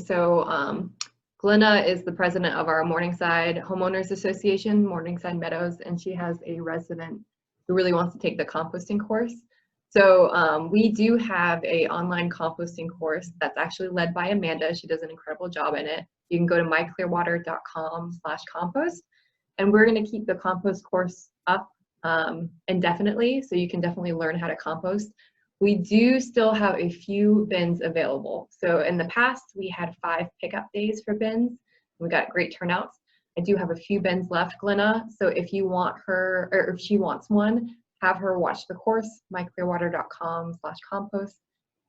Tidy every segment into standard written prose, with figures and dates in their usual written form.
So Glenna is the president of our Morningside Homeowners Association, Morningside Meadows, and she has a resident who really wants to take the composting course. So we do have an online composting course that's actually led by Amanda. She does an incredible job in it. You can go to myclearwater.com/compost, and we're going to keep the compost course up indefinitely, so you can definitely learn how to compost. We do still have a few bins available. So in the past, we had 5 pickup days for bins. We got great turnouts. I do have a few bins left, Glenna. So if you want her, or if she wants one, have her watch the course, myclearwater.com/compost,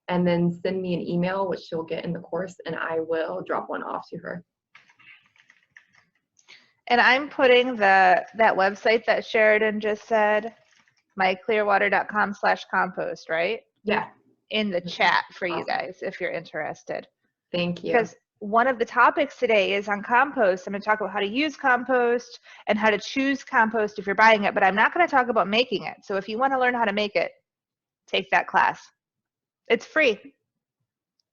and then send me an email, which she'll get in the course, and I will drop one off to her. And I'm putting that website that Sheridan just said, myclearwater.com/compost, right? Yeah. In the chat for you guys if you're interested. Thank you. Because one of the topics today is on compost. I'm going to talk about how to use compost and how to choose compost if you're buying it, but I'm not going to talk about making it. So if you want to learn how to make it, take that class. It's free.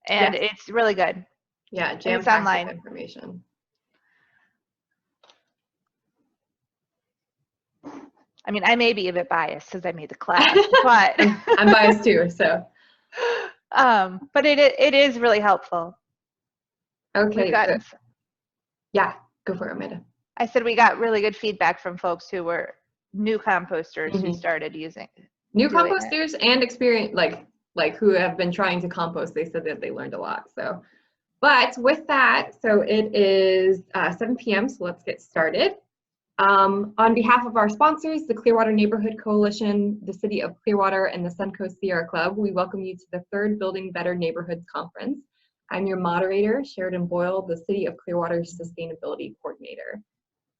And yes. It's really good. Yeah, and it's online. Information. I mean, I may be a bit biased because I made the class, but I'm biased too, so. But it is really helpful. Okay. Yeah, go for it, Amanda. I said we got really good feedback from folks who were new composters who started using new composters and experience like who have been trying to compost. They said that they learned a lot. So, but with that, so it is 7 p.m. So let's get started. On behalf of our sponsors, the Clearwater Neighborhood Coalition, the City of Clearwater, and the Suncoast Sierra Club, we welcome you to the 3rd Building Better Neighborhoods Conference. I'm your moderator, Sheridan Boyle, the City of Clearwater's Sustainability Coordinator.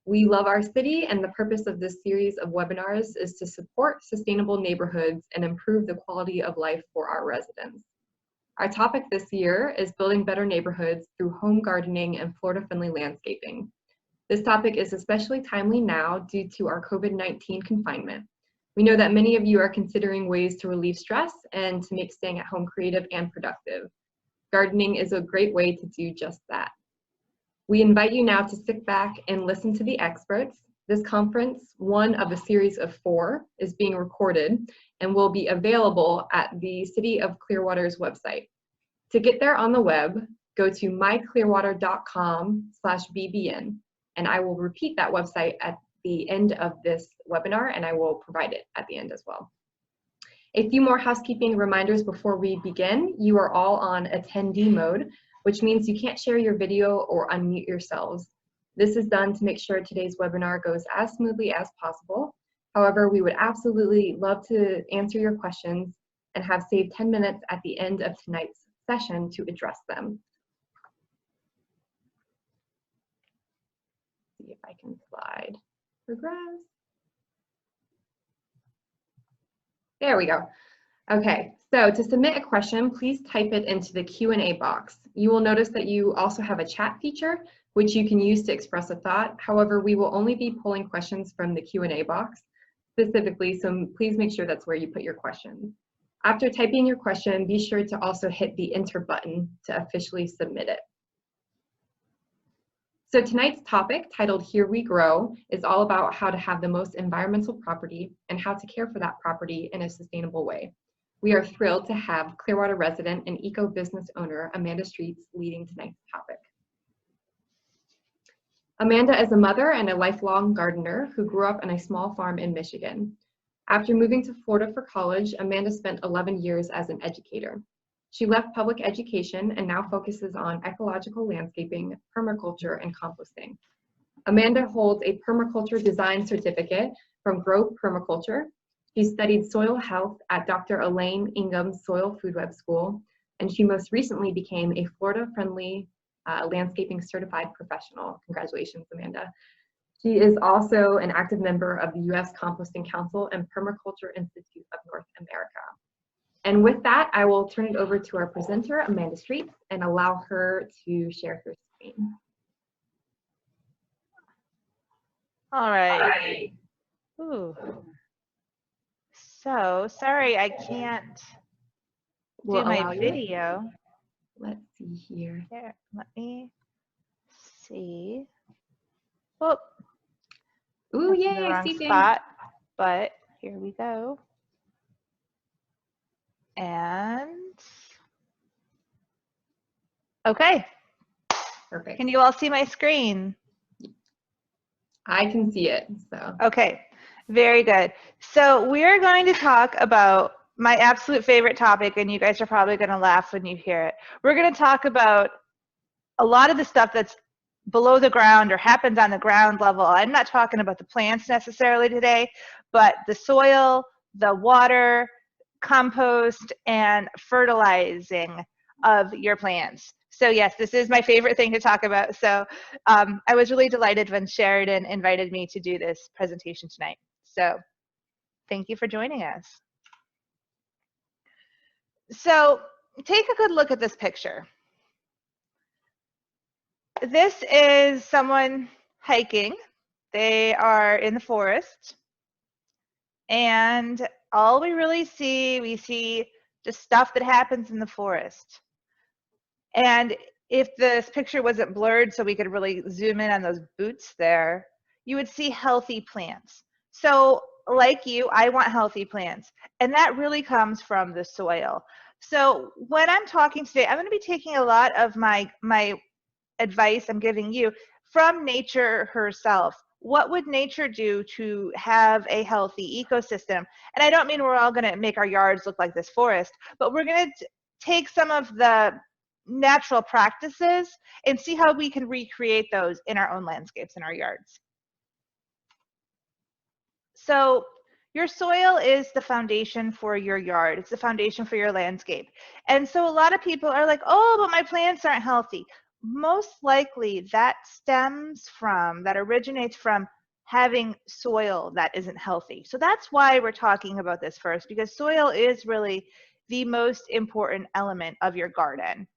We love our city, and the purpose of this series of webinars is to support sustainable neighborhoods and improve the quality of life for our residents. Our topic this year is building better neighborhoods through home gardening and Florida-friendly landscaping. This topic is especially timely now due to our COVID-19 confinement. We know that many of you are considering ways to relieve stress and to make staying at home creative and productive. Gardening is a great way to do just that. We invite you now to sit back and listen to the experts. This conference, one of a series of 4, is being recorded and will be available at the City of Clearwater's website. To get there on the web, go to myclearwater.com/bbn. And I will repeat that website at the end of this webinar, and I will provide it at the end as well. A few more housekeeping reminders before we begin. You are all on attendee mode, which means you can't share your video or unmute yourselves. This is done to make sure today's webinar goes as smoothly as possible. However, we would absolutely love to answer your questions and have saved 10 minutes at the end of tonight's session to address them. See if I can slide progress. There we go. Okay, so to submit a question, please type it into the Q&A box. You will notice that you also have a chat feature, which you can use to express a thought. However, we will only be pulling questions from the Q&A box specifically, so please make sure that's where you put your questions. After typing your question, be sure to also hit the enter button to officially submit it. So tonight's topic, titled Here We Grow, is all about how to have the most environmental property and how to care for that property in a sustainable way. We are thrilled to have Clearwater resident and eco-business owner Amanda Streets leading tonight's topic. Amanda is a mother and a lifelong gardener who grew up on a small farm in Michigan. After moving to Florida for college, Amanda spent 11 years as an educator. She left public education and now focuses on ecological landscaping, permaculture, and composting. Amanda holds a permaculture design certificate from Grow Permaculture. She studied soil health at Dr. Elaine Ingham's Soil Food Web School, and she most recently became a Florida-friendly landscaping certified professional. Congratulations, Amanda. She is also an active member of the U.S. Composting Council and Permaculture Institute of North America. And with that, I will turn it over to our presenter, Amanda Streets, and allow her to share her screen. All right. Ooh. So, sorry, I can't do my video. let's see here. Here, let me see. Oh, Ooh, that's in the yay, I wrong see things. spot, but here we go. And okay, Perfect. can you all see my screen? I can see it, so. Okay, very good. So we're going to talk about my absolute favorite topic, and you guys are probably going to laugh when you hear it. We're going to talk about a lot of the stuff that's below the ground or happens on the ground level. I'm not talking about the plants necessarily today, but the soil, the water, compost, and fertilizing of your plants. So yes, this is my favorite thing to talk about. So I was really delighted when Sheridan invited me to do this presentation tonight. So thank you for joining us. So take a good look at this picture. This is someone hiking. They are in the forest. And all we see just stuff that happens in the forest. And if this picture wasn't blurred so we could really zoom in on those boots there, you would see healthy plants. So like you, I want healthy plants. And that really comes from the soil. So when I'm talking today, I'm going to be taking a lot of my advice I'm giving you from nature herself. What would nature do to have a healthy ecosystem? And I don't mean we're all going to make our yards look like this forest, but we're going to take some of the natural practices and see how we can recreate those in our own landscapes in our yards. So your soil is the foundation for your yard. It's the foundation for your landscape. And so a lot of people are like, oh, but my plants aren't healthy. Most likely that originates from having soil that isn't healthy. So that's why we're talking about this first, because soil is really the most important element of your garden.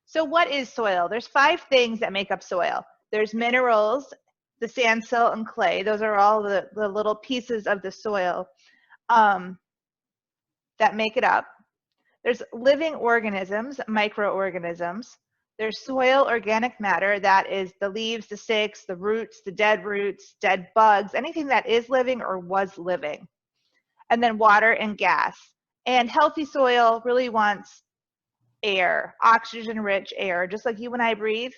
So what is soil? There's 5 things that make up soil. There's minerals, the sand, silt, and clay. Those are all the little pieces of the soil that make it up. There's living organisms, microorganisms. There's soil organic matter, that is the leaves, the sticks, the roots, dead bugs, anything that is living or was living. And then water and gas. And healthy soil really wants air, oxygen-rich air, just like you and I breathe.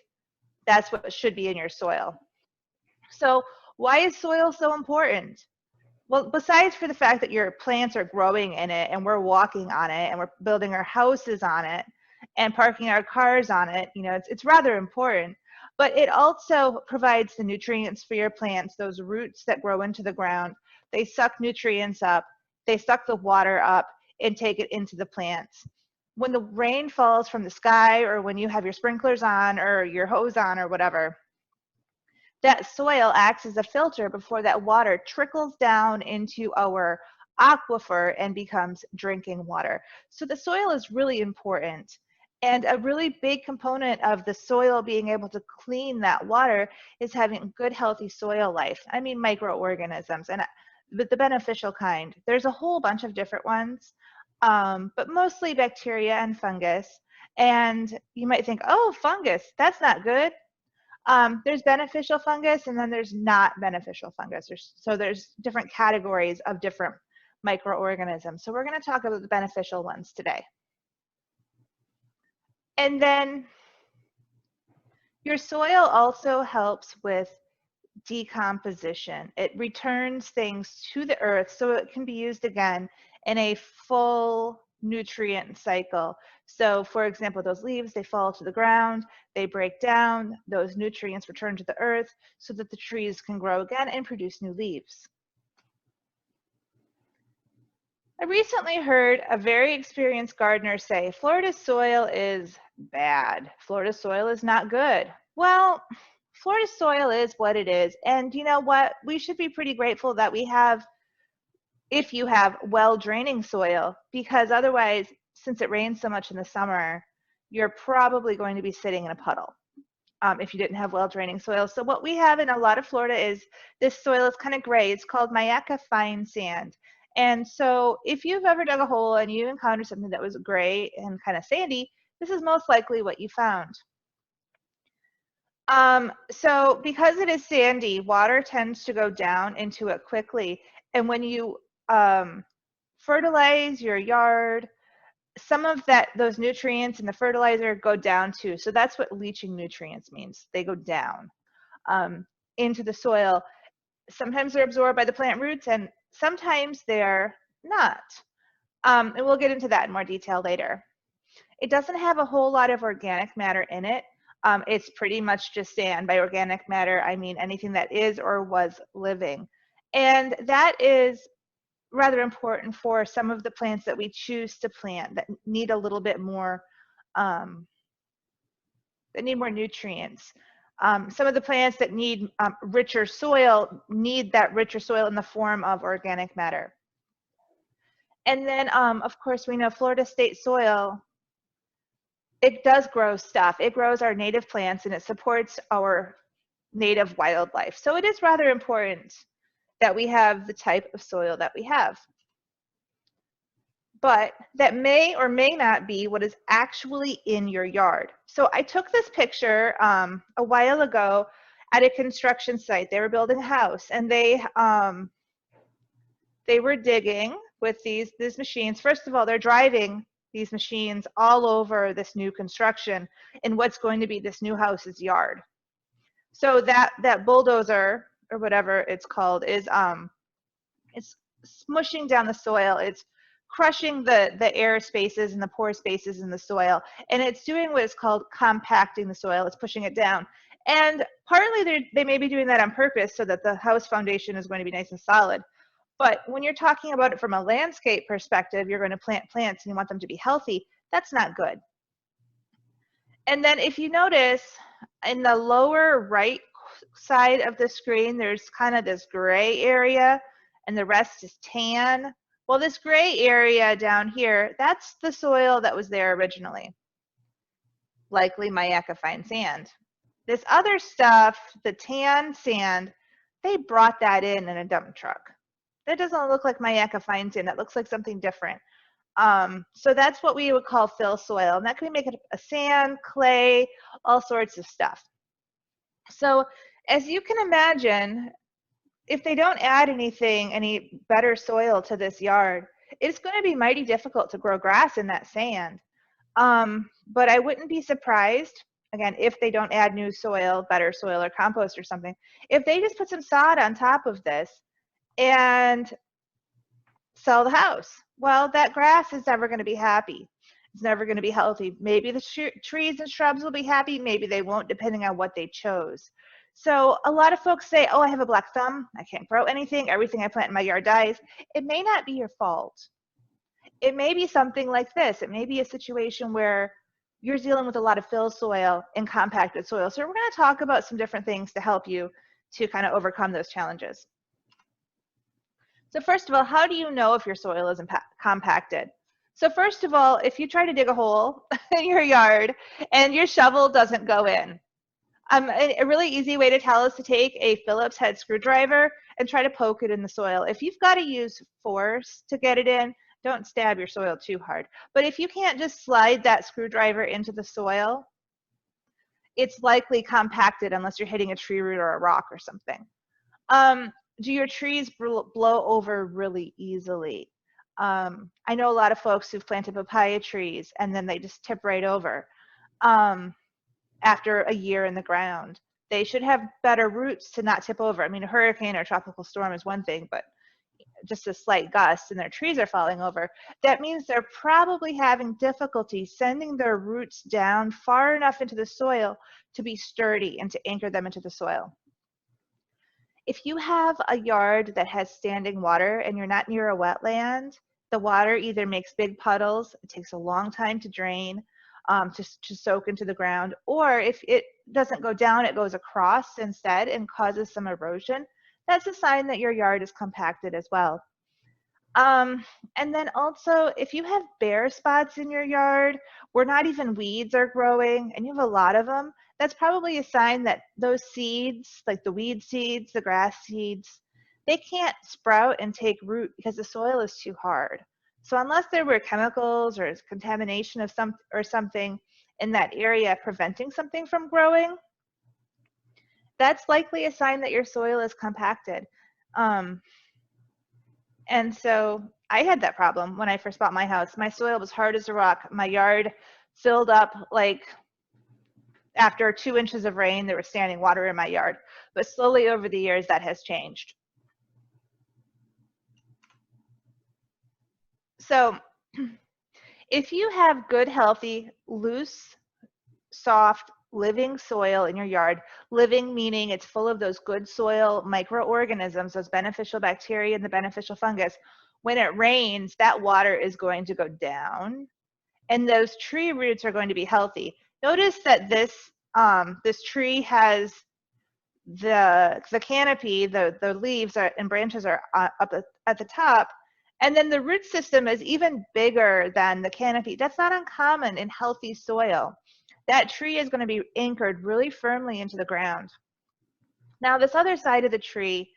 That's what should be in your soil. So why is soil so important? Well, besides for the fact that your plants are growing in it and we're walking on it and we're building our houses on it and parking our cars on it, you know, it's rather important. But it also provides the nutrients for your plants, those roots that grow into the ground. They suck nutrients up, they suck the water up and take it into the plants. When the rain falls from the sky or when you have your sprinklers on or your hose on or whatever, that soil acts as a filter before that water trickles down into our aquifer and becomes drinking water. So the soil is really important. And a really big component of the soil being able to clean that water is having good, healthy soil life. I mean, microorganisms, but the beneficial kind. There's a whole bunch of different ones, but mostly bacteria and fungus. And you might think, oh, fungus, that's not good. There's beneficial fungus and then there's not beneficial fungus. There's different categories of different microorganisms. So we're going to talk about the beneficial ones today. And then your soil also helps with decomposition. It returns things to the earth so it can be used again in a full nutrient cycle. So for example, those leaves, they fall to the ground, they break down, those nutrients return to the earth so that the trees can grow again and produce new leaves. I recently heard a very experienced gardener say, Florida's soil is bad. Florida's soil is not good. Well, Florida's soil is what it is. And you know what? We should be pretty grateful that we have, if you have well-draining soil, because otherwise, since it rains so much in the summer, you're probably going to be sitting in a puddle if you didn't have well-draining soil. So what we have in a lot of Florida is this soil is kind of gray. It's called Mica fine sand. And so if you've ever dug a hole and you encountered something that was gray and kind of sandy, this is most likely what you found. So because it is sandy, water tends to go down into it quickly. And when you fertilize your yard, some of those nutrients in the fertilizer go down too. So that's what leaching nutrients means. They go down into the soil. Sometimes they're absorbed by the plant roots and sometimes they're not. And we'll get into that in more detail later. It doesn't have a whole lot of organic matter in it. It's pretty much just sand. By organic matter, I mean anything that is or was living. And that is rather important for some of the plants that we choose to plant that need a little bit more, that need more nutrients. Some of the plants that need richer soil need that richer soil in the form of organic matter. And then, of course, we know Florida state soil, it does grow stuff. It grows our native plants and it supports our native wildlife. So it is rather important that we have the type of soil that we have. But that may or may not be what is actually in your yard. So I took this picture a while ago at a construction site. They were building a house and they were digging with these machines. First of all, they're driving these machines all over this new construction in what's going to be this new house's yard. So that bulldozer or whatever it's called is it's smushing down the soil. It's crushing the air spaces and the pore spaces in the soil, and it's doing what is called compacting the soil. It's pushing it down, and partly they may be doing that on purpose so that the house foundation is going to be nice and solid. But when you're talking about it from a landscape perspective, you're going to plant plants and you want them to be healthy. That's not good. And then if you notice in the lower right side of the screen, there's kind of this gray area and the rest is tan. Well, this gray area down here, that's the soil that was there originally, likely mica fine sand. This other stuff, the tan sand, they brought that in a dump truck. That doesn't look like mica fine sand. That looks like something different. So that's what we would call fill soil. And that can make it a sand, clay, all sorts of stuff. So as you can imagine, if they don't add any better soil to this yard, it's going to be mighty difficult to grow grass in that sand. But I wouldn't be surprised, again, if they don't add new soil, better soil or compost or something, if they just put some sod on top of this and sell the house. Well, that grass is never going to be happy. It's never going to be healthy. Maybe the trees and shrubs will be happy. Maybe they won't, depending on what they chose. So a lot of folks say, oh, I have a black thumb. I can't grow anything. Everything I plant in my yard dies. It may not be your fault. It may be something like this. It may be a situation where you're dealing with a lot of fill soil and compacted soil. So we're going to talk about some different things to help you to kind of overcome those challenges. So first of all, how do you know if your soil is compacted? So first of all, if you try to dig a hole in your yard and your shovel doesn't go in, a really easy way to tell is to take a Phillips head screwdriver and try to poke it in the soil. If you've got to use force to get it in, don't stab your soil too hard. But if you can't just slide that screwdriver into the soil, it's likely compacted unless you're hitting a tree root or a rock or something. Do your trees blow over really easily? I know a lot of folks who've planted papaya trees and then they just tip right over after a year in the ground. They should have better roots to not tip over. I mean, a hurricane or a tropical storm is one thing, but just a slight gust and their trees are falling over. That means they're probably having difficulty sending their roots down far enough into the soil to be sturdy and to anchor them into the soil. If you have a yard that has standing water and you're not near a wetland, the water either makes big puddles, it takes a long time to drain, to soak into the ground, or if it doesn't go down, it goes across instead and causes some erosion. That's a sign that your yard is compacted as well. And then also, if you have bare spots in your yard where not even weeds are growing and you have a lot of them, that's probably a sign that those seeds, like the weed seeds, the grass seeds, they can't sprout and take root because the soil is too hard. So unless there were chemicals or contamination of something in that area preventing something from growing, that's likely a sign that your soil is compacted. And so I had that problem when I first bought my house. My soil was hard as a rock. My yard filled up, like after 2 inches of rain, there was standing water in my yard. But slowly over the years, that has changed. So if you have good, healthy, loose, soft, living soil in your yard, living meaning it's full of those good soil microorganisms, those beneficial bacteria and the beneficial fungus, when it rains, that water is going to go down and those tree roots are going to be healthy. Notice that this tree has the canopy, the leaves and branches are up at the top, and then the root system is even bigger than the canopy. That's not uncommon in healthy soil. That tree is going to be anchored really firmly into the ground. Now this other side of the tree,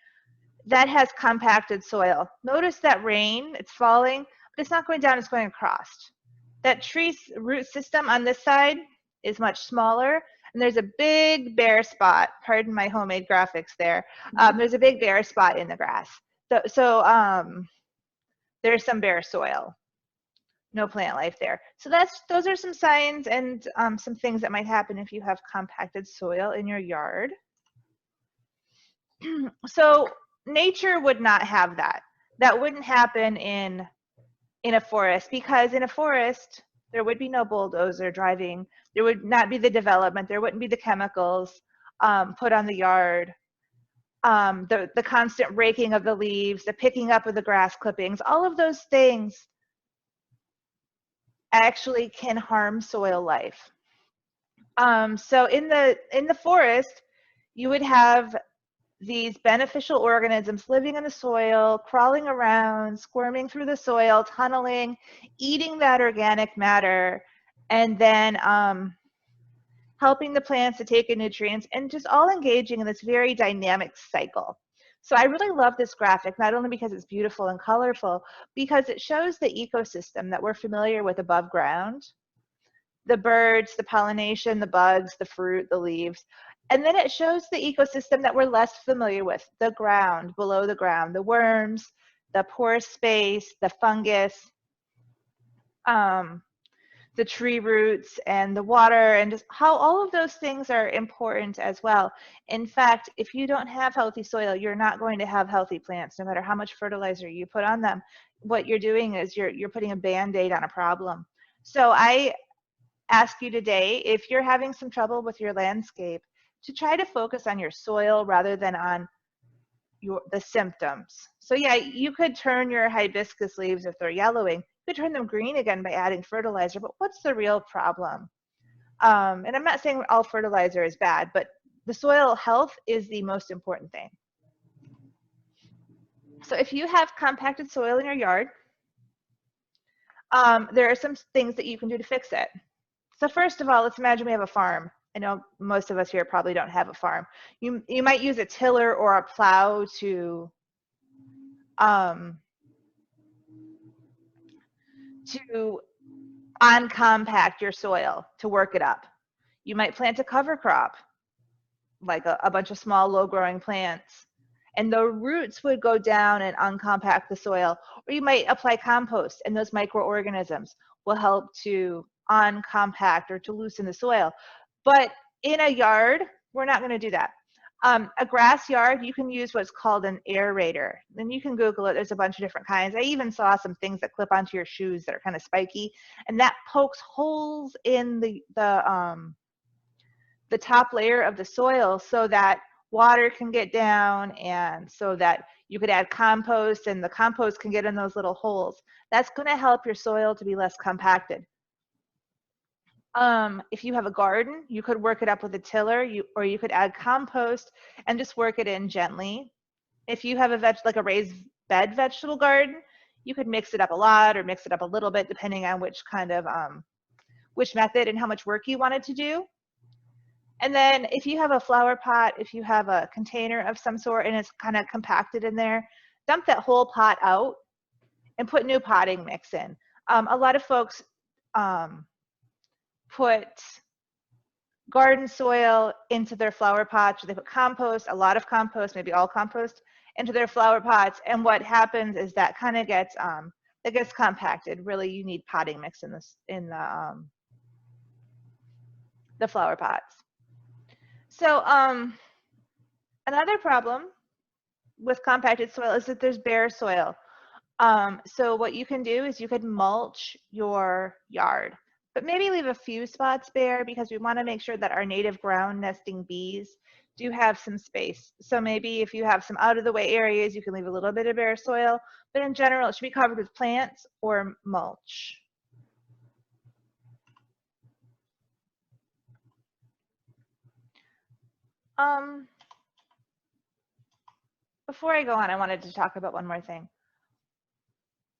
that has compacted soil. Notice that rain, it's falling, but it's not going down, it's going across. That tree's root system on this side is much smaller, and there's a big bare spot. Pardon my homemade graphics there. There's a big bare spot in the grass. So there's some bare soil. No plant life there. So those are some signs and some things that might happen if you have compacted soil in your yard. So nature would not have that. That wouldn't happen in a forest, because in a forest there would be no bulldozer driving. There would not be the development. There wouldn't be the chemicals put on the yard. The constant raking of the leaves, the picking up of the grass clippings, all of those things actually can harm soil life. So in the forest, you would have these beneficial organisms living in the soil, crawling around, squirming through the soil, tunneling, eating that organic matter, and then helping the plants to take in nutrients, and just all engaging in this very dynamic cycle. So I really love this graphic, not only because it's beautiful and colorful, because it shows the ecosystem that we're familiar with above ground, the birds, the pollination, the bugs, the fruit, the leaves. And then it shows the ecosystem that we're less familiar with, the ground, below the ground, the worms, the pore space, the fungus, the tree roots and the water, and just how all of those things are important as well. In fact, if you don't have healthy soil, you're not going to have healthy plants, no matter how much fertilizer you put on them. What you're doing is you're putting a Band-Aid on a problem. So I ask you today, if you're having some trouble with your landscape, to try to focus on your soil rather than on the symptoms. So yeah, you could turn your hibiscus leaves, if they're yellowing, you could turn them green again by adding fertilizer, but what's the real problem? And I'm not saying all fertilizer is bad, but the soil health is the most important thing. So if you have compacted soil in your yard, there are some things that you can do to fix it. So first of all, let's imagine we have a farm. I know most of us here probably don't have a farm. You might use a tiller or a plow to uncompact your soil, to work it up. You might plant a cover crop, like a bunch of small low-growing plants, and the roots would go down and uncompact the soil. Or you might apply compost, and those microorganisms will help to uncompact or to loosen the soil. But in a yard, we're not going to do that. A grass yard, you can use what's called an aerator. And you can Google it. There's a bunch of different kinds. I even saw some things that clip onto your shoes that are kind of spiky, and that pokes holes in the top layer of the soil so that water can get down, and so that you could add compost and the compost can get in those little holes. That's going to help your soil to be less compacted. If you have a garden, you could work it up with a tiller, or you could add compost and just work it in gently. If you have like a raised bed vegetable garden, you could mix it up a lot or mix it up a little bit, depending on which kind of which method and how much work you wanted to do. And then if you have a flower pot, if you have a container of some sort and it's kind of compacted in there, dump that whole pot out and put new potting mix in. A lot of folks put garden soil into their flower pots, or they put compost, a lot of compost, maybe all compost, into their flower pots, and what happens is that kind of gets it gets compacted. Really, you need potting mix in this the flower pots. So another problem with compacted soil is that there's bare soil. So what you can do is you could mulch your yard, but maybe leave a few spots bare, because we want to make sure that our native ground nesting bees do have some space. So maybe if you have some out of the way areas, you can leave a little bit of bare soil, but in general, it should be covered with plants or mulch. Before I go on, I wanted to talk about one more thing.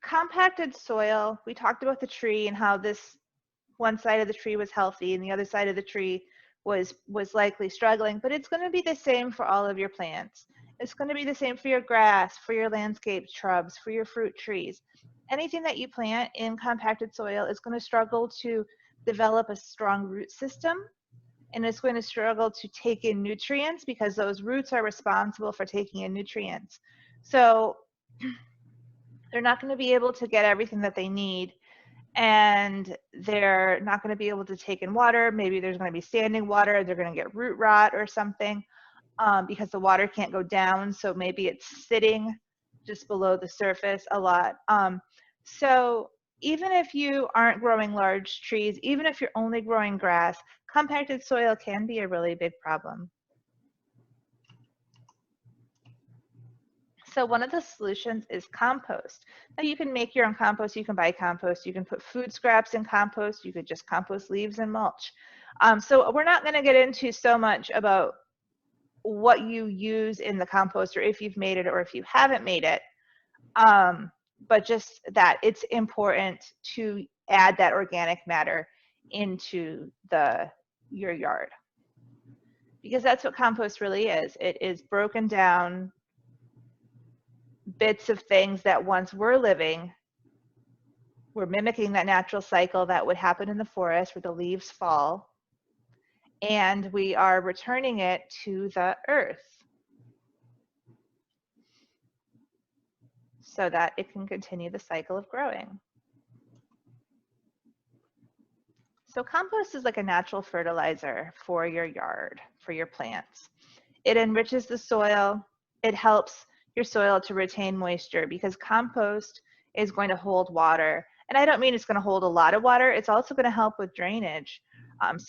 Compacted soil, we talked about the tree and how this one side of the tree was healthy and the other side of the tree was likely struggling, but it's going to be the same for all of your plants. It's going to be the same for your grass, for your landscape shrubs, for your fruit trees. Anything that you plant in compacted soil is going to struggle to develop a strong root system, and it's going to struggle to take in nutrients, because those roots are responsible for taking in nutrients. So they're not going to be able to get everything that they need, and they're not going to be able to take in water. Maybe there's going to be standing water. They're going to get root rot or something, because the water can't go down. So maybe it's sitting just below the surface a lot. So even if you aren't growing large trees, even if you're only growing grass, compacted soil can be a really big problem. So one of the solutions is compost. Now you can make your own compost, you can buy compost, you can put food scraps in compost, you could just compost leaves and mulch. So we're not going to get into so much about what you use in the compost, or if you've made it or if you haven't made it, but just that it's important to add that organic matter into your yard, because that's what compost really is. It is broken down bits of things that once were living. We're mimicking that natural cycle that would happen in the forest where the leaves fall, and we are returning it to the earth so that it can continue the cycle of growing. So compost is like a natural fertilizer for your yard, for your plants. It enriches the soil. It helps your soil to retain moisture, because compost is going to hold water. And I don't mean it's going to hold a lot of water. It's also going to help with drainage.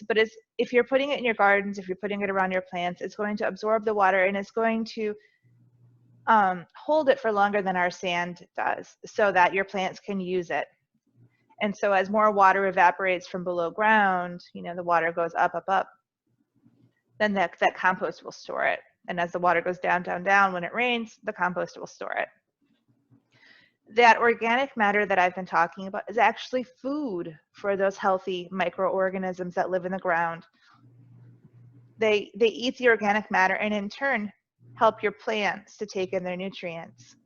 But if you're putting it in your gardens, if you're putting it around your plants, it's going to absorb the water, and it's going to hold it for longer than our sand does, so that your plants can use it. And so as more water evaporates from below ground, the water goes up, up, up, then that compost will store it. And as the water goes down, down, down, when it rains, the compost will store it. That organic matter that I've been talking about is actually food for those healthy microorganisms that live in the ground. They eat the organic matter, and in turn help your plants to take in their nutrients.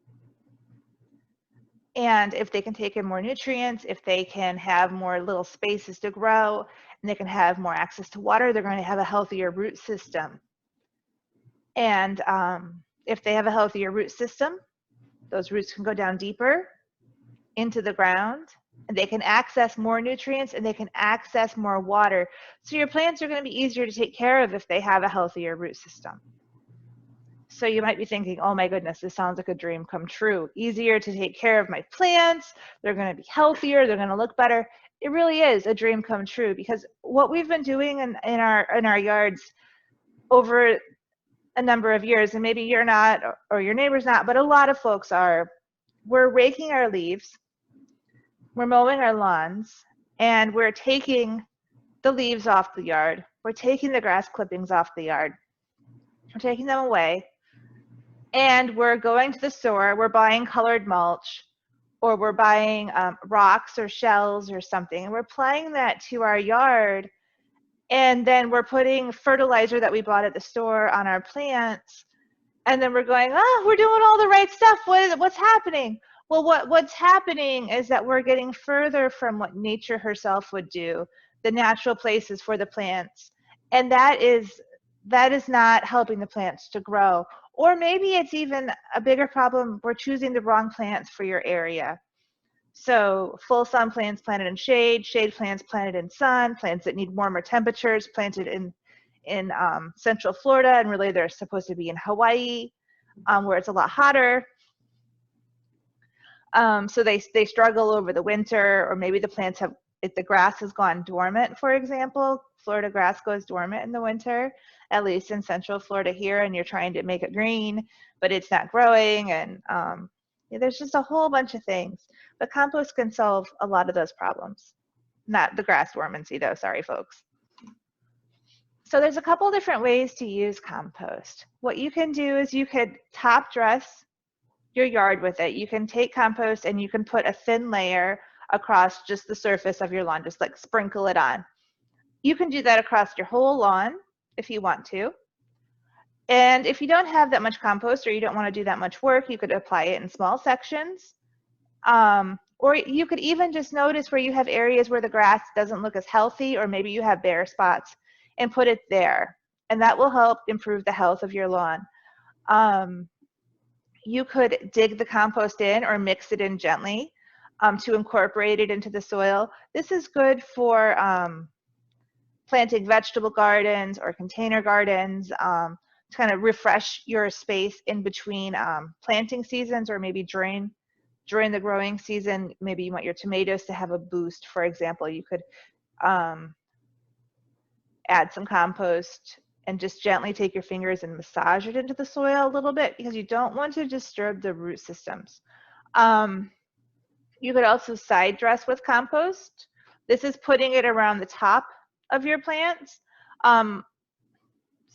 And if they can take in more nutrients, if they can have more little spaces to grow, and they can have more access to water, they're going to have a healthier root system. And if they have a healthier root system, those roots can go down deeper into the ground, and they can access more nutrients, and they can access more water. So your plants are going to be easier to take care of if they have a healthier root system. So you might be thinking, oh my goodness, this sounds like a dream come true. Easier to take care of my plants. They're going to be healthier. They're going to look better. It really is a dream come true, because what we've been doing in our yards over a number of years, and maybe you're not, or your neighbor's not, but a lot of folks are, we're raking our leaves, we're mowing our lawns, and we're taking the leaves off the yard. We're taking the grass clippings off the yard. We're taking them away. And we're going to the store, we're buying colored mulch, or we're buying rocks or shells or something, and we're applying that to our yard. And then we're putting fertilizer that we bought at the store on our plants. And then we're going, oh, we're doing all the right stuff. What's happening? Well, what's happening is that we're getting further from what nature herself would do, the natural places for the plants. And that is not helping the plants to grow. Or maybe it's even a bigger problem, we're choosing the wrong plants for your area. So full sun plants planted in shade, shade plants planted in sun, plants that need warmer temperatures planted in Central Florida, and really they're supposed to be in Hawaii, where it's a lot hotter. So they struggle over the winter, or maybe the plants have, if the grass has gone dormant, for example, Florida grass goes dormant in the winter, at least in Central Florida here, and you're trying to make it green, but it's not growing, and there's just a whole bunch of things. But compost can solve a lot of those problems. Not the grass dormancy though, sorry folks. So there's a couple different ways to use compost. What you can do is you could top dress your yard with it. You can take compost and you can put a thin layer across just the surface of your lawn, just like sprinkle it on. You can do that across your whole lawn if you want to. And if you don't have that much compost, or you don't want to do that much work, you could apply it in small sections. Or you could even just notice where you have areas where the grass doesn't look as healthy, or maybe you have bare spots, and put it there. And that will help improve the health of your lawn. You could dig the compost in or mix it in gently to incorporate it into the soil. This is good for planting vegetable gardens or container gardens, to kind of refresh your space in between planting seasons, or maybe during the growing season. Maybe you want your tomatoes to have a boost, for example. You could add some compost and just gently take your fingers and massage it into the soil a little bit, because you don't want to disturb the root systems. You could also side dress with compost. This is putting it around the top of your plants, on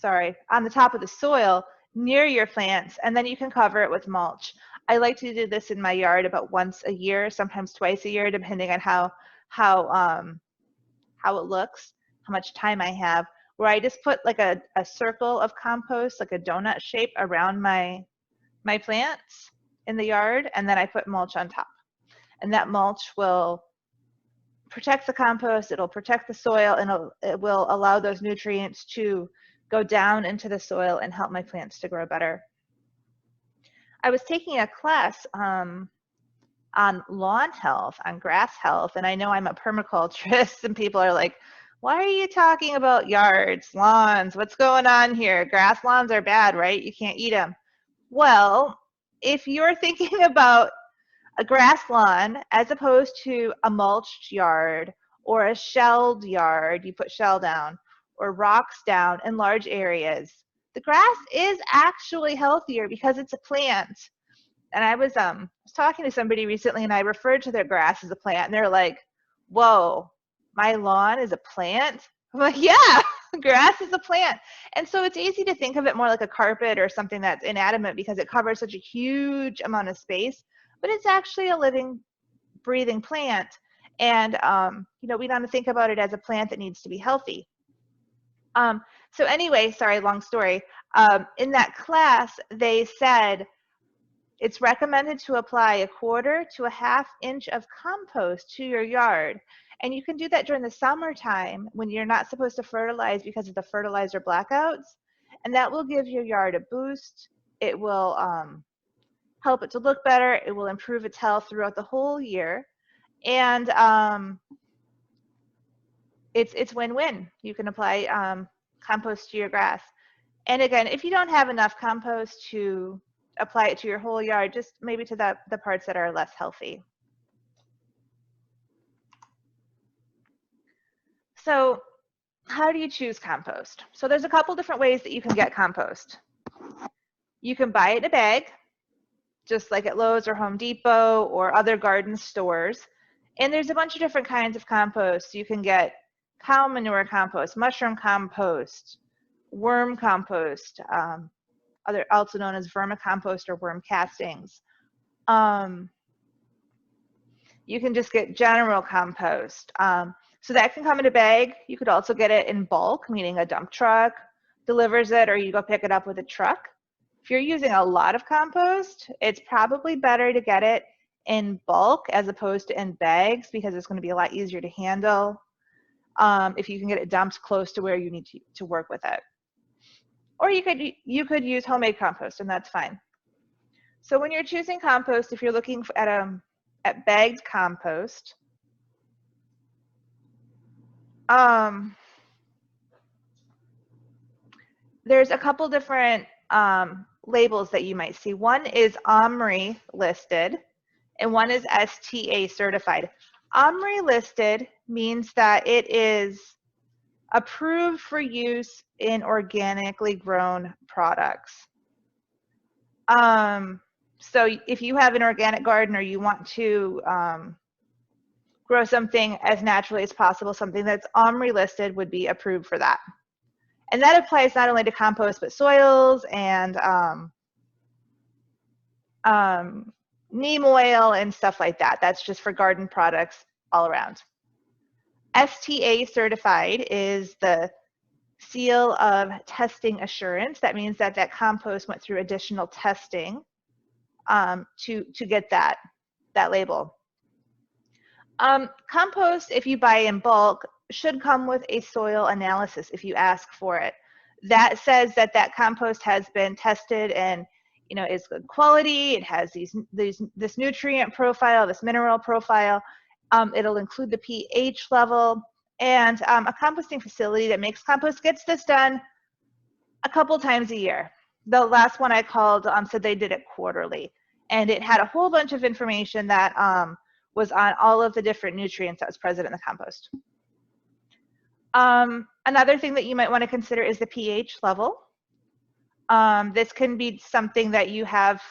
the top of the soil near your plants, and then you can cover it with mulch. I like to do this in my yard about once a year, sometimes twice a year, depending on how it looks, how much time I have, where I just put like a circle of compost, like a donut shape, around my plants in the yard, and then I put mulch on top. And that mulch will protect the compost, it'll protect the soil, and it will allow those nutrients to go down into the soil and help my plants to grow better. I was taking a class on lawn health, on grass health, and I know I'm a permaculturist, and people are like, why are you talking about yards, lawns? What's going on here? Grass lawns are bad, right? You can't eat them. Well, if you're thinking about a grass lawn as opposed to a mulched yard or a shelled yard, you put shell down, or rocks down in large areas, the grass is actually healthier because it's a plant. And I was talking to somebody recently, and I referred to their grass as a plant, and they're like, whoa, my lawn is a plant? I'm like, yeah, grass is a plant. And so it's easy to think of it more like a carpet or something that's inanimate because it covers such a huge amount of space, but it's actually a living, breathing plant. And we want to think about it as a plant that needs to be healthy. So anyway, sorry, long story. In that class, they said it's recommended to apply 1/4 to 1/2 inch of compost to your yard. And you can do that during the summertime when you're not supposed to fertilize because of the fertilizer blackouts. And that will give your yard a boost. It will help it to look better. It will improve its health throughout the whole year. And it's win-win. You can apply compost to your grass. And again, if you don't have enough compost to apply it to your whole yard, just maybe to the parts that are less healthy. So how do you choose compost? So there's a couple different ways that you can get compost. You can buy it in a bag, just like at Lowe's or Home Depot or other garden stores. And there's a bunch of different kinds of compost. You can get cow manure compost, mushroom compost, worm compost, also known as vermicompost or worm castings. You can just get general compost. So that can come in a bag. You could also get it in bulk, meaning a dump truck delivers it, or you go pick it up with a truck. If you're using a lot of compost, it's probably better to get it in bulk as opposed to in bags, because it's going to be a lot easier to handle if you can get it dumped close to where you need to work with it. Or you could use homemade compost, and that's fine. So when you're choosing compost, if you're looking at bagged compost, there's a couple different labels that you might see. One is OMRI listed, and one is STA certified. OMRI listed means that it is approved for use in organically grown products. So if you have an organic garden or you want to grow something as naturally as possible, something that's OMRI listed would be approved for that. And that applies not only to compost, but soils and neem oil and stuff like that. That's just for garden products all around. STA certified is the seal of testing assurance. That means that that compost went through additional testing to get that label. Compost, if you buy in bulk, should come with a soil analysis if you ask for it. That says that that compost has been tested and is good quality. It has this nutrient profile, this mineral profile. It'll include the pH level, and a composting facility that makes compost gets this done a couple times a year. The last one I called said they did it quarterly, and it had a whole bunch of information that was on all of the different nutrients that was present in the compost. Another thing that you might want to consider is the pH level. This can be something that you have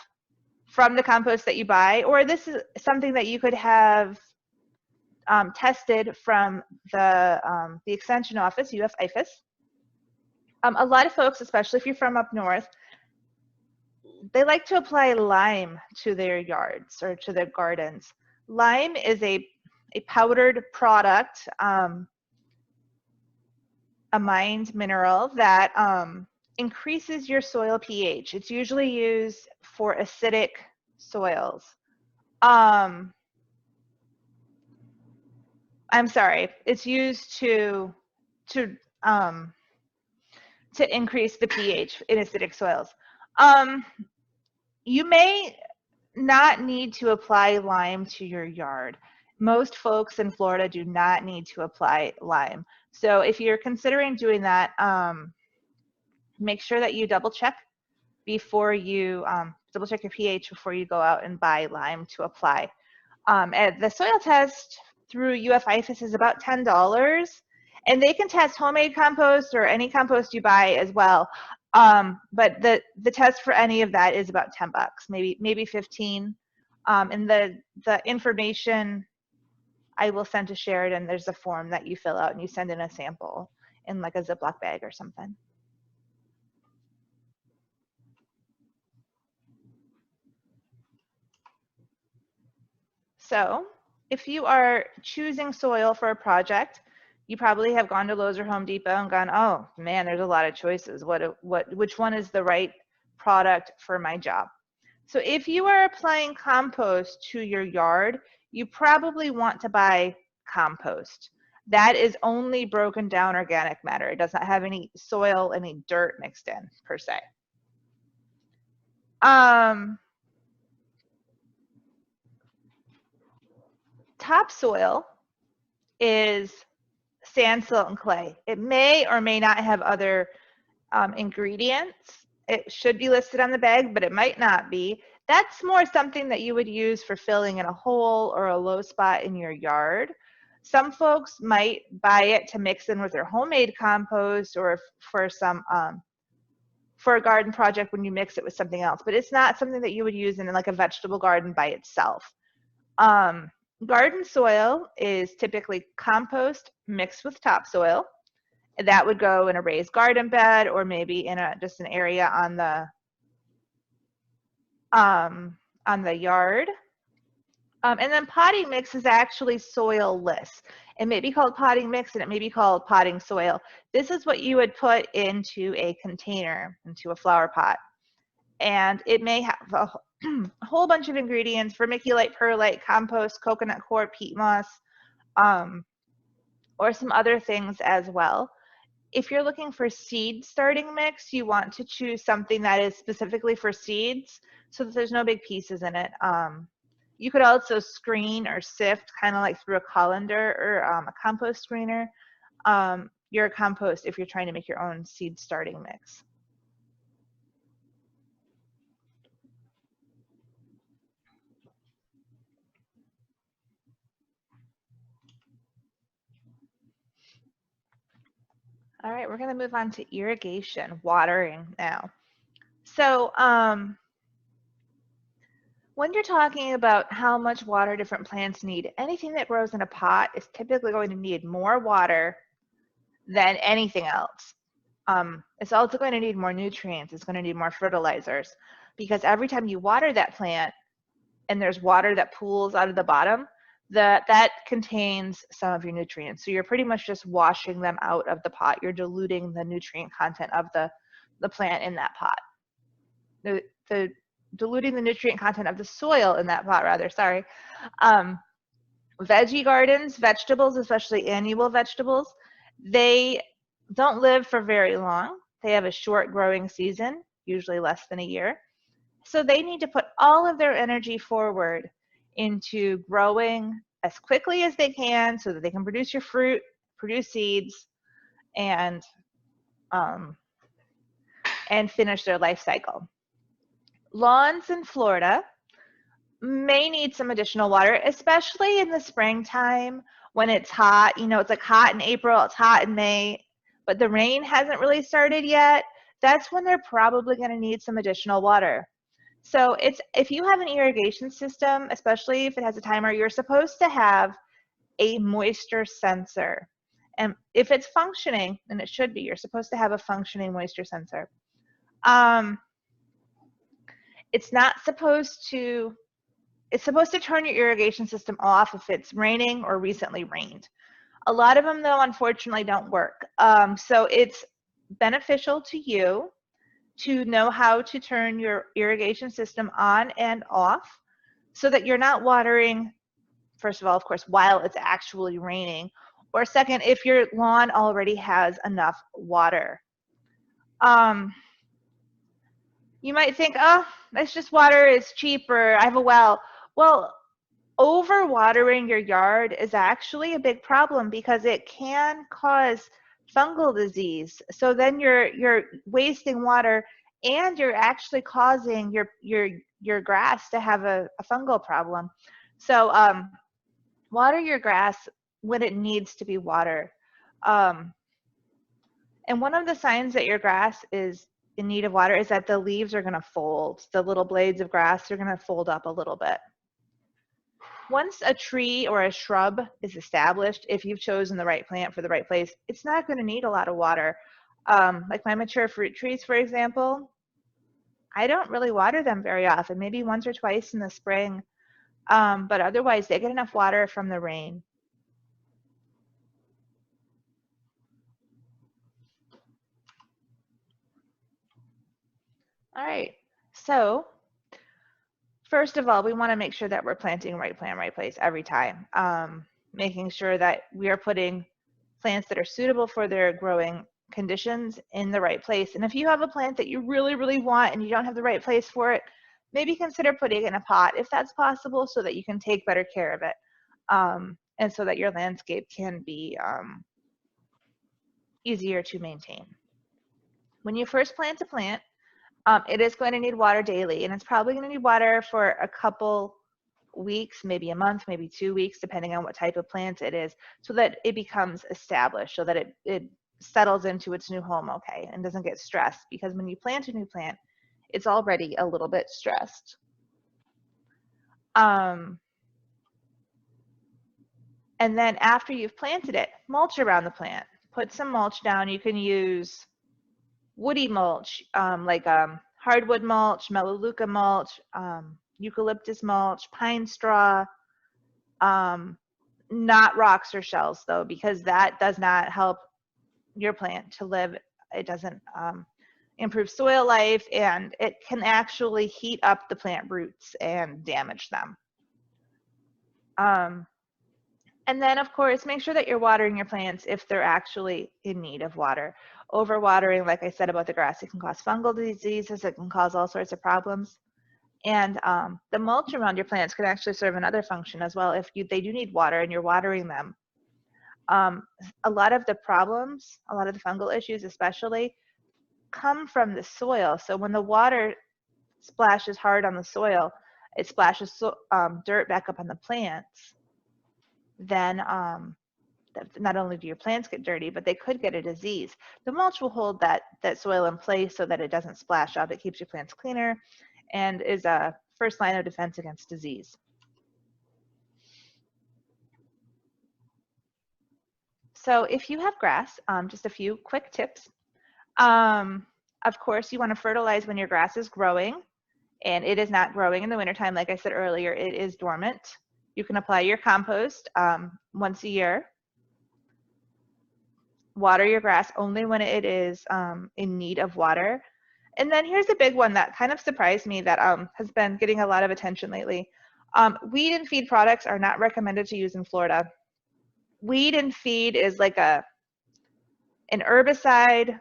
from the compost that you buy, or this is something that you could have tested from the extension office, UF-IFAS. A lot of folks, especially if you're from up north, they like to apply lime to their yards or to their gardens. Lime is a powdered product, a mined mineral that increases your soil pH. It's usually used for acidic soils. I'm sorry, it's used to increase the pH in acidic soils. You may not need to apply lime to your yard. Most folks in Florida do not need to apply lime. So if you're considering doing that, make sure that you double check before you double check your pH before you go out and buy lime to apply. And the soil test through UF-IFAS is about $10, and they can test homemade compost or any compost you buy as well. But the test for any of that is about $10, maybe 15. And the information I will send to Sheridan. There's a form that you fill out and you send in a sample in like a Ziploc bag or something. So if you are choosing soil for a project, you probably have gone to Lowe's or Home Depot and gone, oh man, there's a lot of choices. Which one is the right product for my job? So if you are applying compost to your yard, you probably want to buy compost. That is only broken down organic matter. It does not have any soil, any dirt mixed in per se. Topsoil is sand, silt, and clay. It may or may not have other ingredients. It should be listed on the bag, but it might not be. That's more something that you would use for filling in a hole or a low spot in your yard. Some folks might buy it to mix in with their homemade compost, or for some for a garden project when you mix it with something else, but it's not something that you would use in like a vegetable garden by itself. Garden soil is typically compost mixed with topsoil. That would go in a raised garden bed, or maybe in just an area on the yard. And then potting mix is actually soil-less. It may be called potting mix, and it may be called potting soil. This is what you would put into a container, into a flower pot. and it may have a whole bunch of ingredients: vermiculite, perlite, compost, coconut coir, peat moss, or some other things as well. If you're looking for seed starting mix, you want to choose something that is specifically for seeds so that there's no big pieces in it. You could also screen or sift, kind of like through a colander or a compost screener, your compost if you're trying to make your own seed starting mix. All right, we're going to move on to irrigation, watering now. So when you're talking about how much water different plants need, anything that grows in a pot is typically going to need more water than anything else. It's also going to need more nutrients. It's going to need more fertilizers, because every time you water that plant and there's water that pools out of the bottom, that contains some of your nutrients. So you're pretty much just washing them out of the pot. You're diluting the nutrient content of the plant in that pot. Diluting the nutrient content of the soil in that pot, rather, sorry. Veggie gardens, vegetables, especially annual vegetables, they don't live for very long. They have a short growing season, usually less than a year. So they need to put all of their energy forward into growing as quickly as they can so that they can produce your fruit, produce seeds, and finish their life cycle. Lawns in Florida may need some additional water, especially in the springtime when it's hot. You know, it's like hot in April, it's hot in May, but the rain hasn't really started yet. That's when they're probably going to need some additional water. So if you have an irrigation system, especially if it has a timer, you're supposed to have a moisture sensor. And if it's functioning, and it should be, you're supposed to have a functioning moisture sensor. It's supposed to turn your irrigation system off if it's raining or recently rained. A lot of them, though, unfortunately don't work. So it's beneficial to you to know how to turn your irrigation system on and off so that you're not watering, first of all, of course, while it's actually raining, or second, if your lawn already has enough water. You might think, oh, it's just water, it's cheaper, I have a well. Well, overwatering your yard is actually a big problem because it can cause fungal disease. So then you're wasting water and you're actually causing your grass to have a fungal problem. So water your grass when it needs to be watered. And one of the signs that your grass is in need of water is that the leaves are going to fold. The little blades of grass are going to fold up a little bit. Once a tree or a shrub is established, if you've chosen the right plant for the right place, it's not going to need a lot of water. Like my mature fruit trees, for example, I don't really water them very often, maybe once or twice in the spring, but otherwise they get enough water from the rain. All right, so first of all, we want to make sure that we're planting right plant, right place every time. Making sure that we are putting plants that are suitable for their growing conditions in the right place. And if you have a plant that you really, really want and you don't have the right place for it, maybe consider putting it in a pot if that's possible so that you can take better care of it. And so that your landscape can be easier to maintain. When you first plant a plant, it is going to need water daily, and it's probably going to need water for a couple weeks, maybe a month, maybe 2 weeks, depending on what type of plant it is, so that it becomes established, so that it settles into its new home okay and doesn't get stressed, because when you plant a new plant, it's already a little bit stressed. And then after you've planted it, mulch around the plant. Put some mulch down. You can use woody mulch, like hardwood mulch, melaleuca mulch, eucalyptus mulch, pine straw, not rocks or shells though, because that does not help your plant to live. It doesn't improve soil life, and it can actually heat up the plant roots and damage them. And then, of course, make sure that you're watering your plants if they're actually in need of water. Overwatering, like I said about the grass, it can cause fungal diseases, it can cause all sorts of problems. And the mulch around your plants can actually serve another function as well if they do need water and you're watering them. A lot of the problems, a lot of the fungal issues especially, come from the soil. So when the water splashes hard on the soil, it splashes dirt back up on the plants. Then not only do your plants get dirty, but they could get a disease. The mulch will hold that soil in place so that it doesn't splash up. It keeps your plants cleaner and is a first line of defense against disease. So if you have grass, just a few quick tips. Of course, you want to fertilize when your grass is growing, and it is not growing in the wintertime. Like I said earlier, it is dormant. You can apply your compost once a year. Water your grass only when it is in need of water. And then here's a big one that kind of surprised me that has been getting a lot of attention lately. Weed and feed products are not recommended to use in Florida. Weed and feed is like an herbicide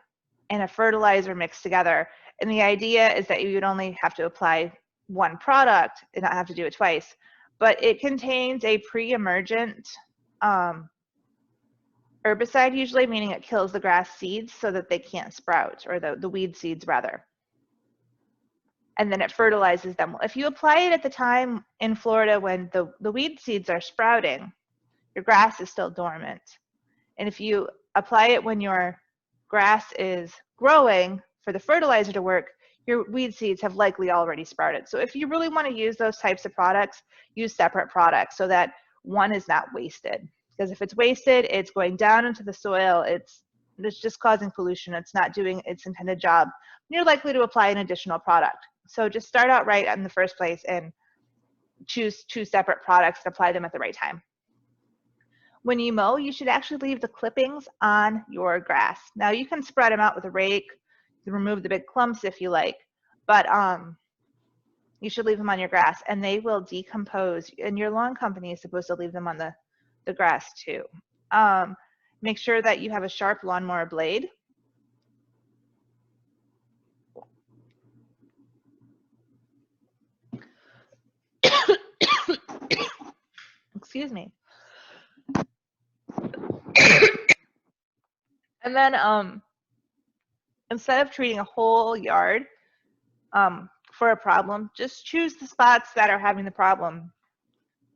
and a fertilizer mixed together. And the idea is that you would only have to apply one product and not have to do it twice. But it contains a pre-emergent herbicide usually, meaning it kills the grass seeds so that they can't sprout, or the weed seeds rather. And then it fertilizes them. If you apply it at the time in Florida when the weed seeds are sprouting, your grass is still dormant. And if you apply it when your grass is growing for the fertilizer to work, your weed seeds have likely already sprouted. So if you really want to use those types of products, use separate products so that one is not wasted. Because if it's wasted, it's going down into the soil, it's just causing pollution, it's not doing its intended job. You're likely to apply an additional product. So just start out right in the first place and choose two separate products and apply them at the right time. When you mow, you should actually leave the clippings on your grass. Now you can spread them out with a rake, you can remove the big clumps if you like, but you should leave them on your grass and they will decompose. And your lawn company is supposed to leave them on the grass too. Make sure that you have a sharp lawnmower blade. Excuse me. And then instead of treating a whole yard for a problem, just choose the spots that are having the problem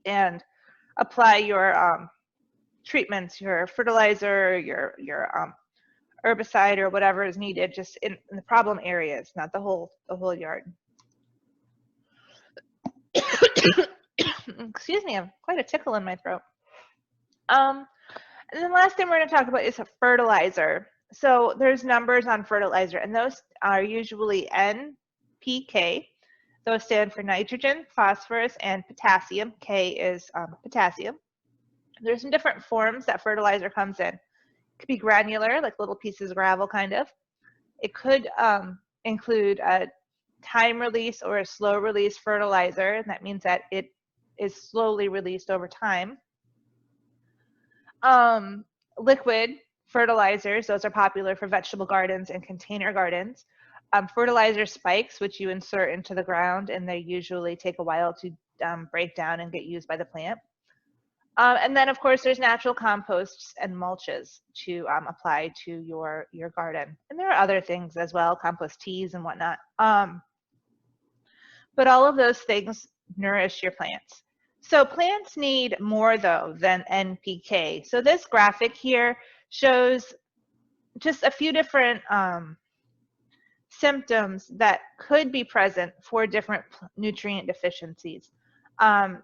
and apply your treatments, your fertilizer, your herbicide, or whatever is needed, just in the problem areas, not the whole yard. Excuse me, I have quite a tickle in my throat. And then the last thing we're going to talk about is a fertilizer. So there's numbers on fertilizer, and those are usually NPK. Those stand for nitrogen, phosphorus, and potassium. K is potassium. There's some different forms that fertilizer comes in. It could be granular, like little pieces of gravel kind of. It could include a time release or a slow release fertilizer, and that means that it is slowly released over time. Liquid fertilizers, those are popular for vegetable gardens and container gardens. Fertilizer spikes, which you insert into the ground, and they usually take a while to break down and get used by the plant. And then, of course, there's natural composts and mulches to apply to your garden. And there are other things as well, compost teas and whatnot. But all of those things nourish your plants. So plants need more, though, than NPK. So this graphic here shows just a few different symptoms that could be present for different nutrient deficiencies.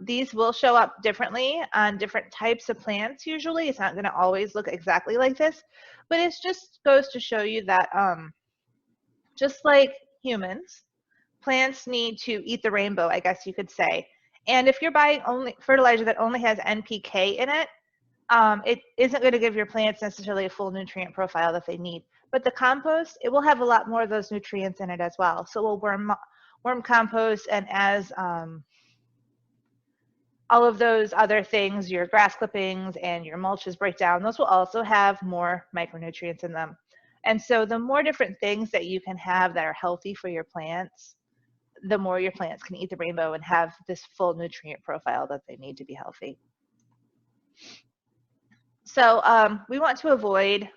These will show up differently on different types of plants usually. It's not going to always look exactly like this, but it just goes to show you that just like humans, plants need to eat the rainbow, I guess you could say. And if you're buying only fertilizer that only has NPK in it, it isn't going to give your plants necessarily a full nutrient profile that they need. But the compost, it will have a lot more of those nutrients in it as well. So we'll worm compost, and as all of those other things, your grass clippings and your mulches break down, those will also have more micronutrients in them. And so the more different things that you can have that are healthy for your plants, the more your plants can eat the rainbow and have this full nutrient profile that they need to be healthy. So we want to avoid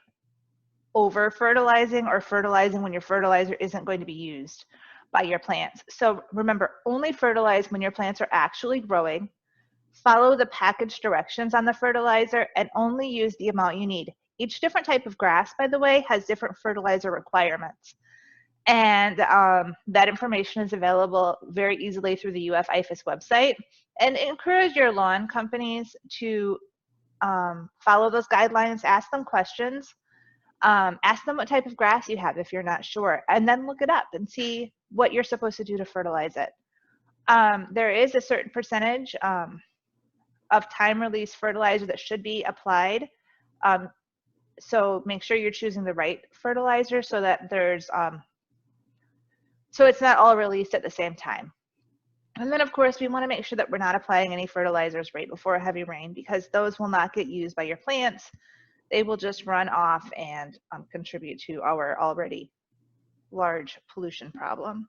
over fertilizing or fertilizing when your fertilizer isn't going to be used by your plants. So remember, only fertilize when your plants are actually growing. Follow the package directions on the fertilizer and only use the amount you need. Each different type of grass, by the way, has different fertilizer requirements. And that information is available very easily through the UF-IFAS website. And encourage your lawn companies to follow those guidelines, ask them questions, ask them what type of grass you have if you're not sure, and then look it up and see what you're supposed to do to fertilize it. There is a certain percentage of time-release fertilizer that should be applied. So make sure you're choosing the right fertilizer so that there's, so it's not all released at the same time. And then of course we want to make sure that we're not applying any fertilizers right before a heavy rain, because those will not get used by your plants. They will just run off and contribute to our already large pollution problem.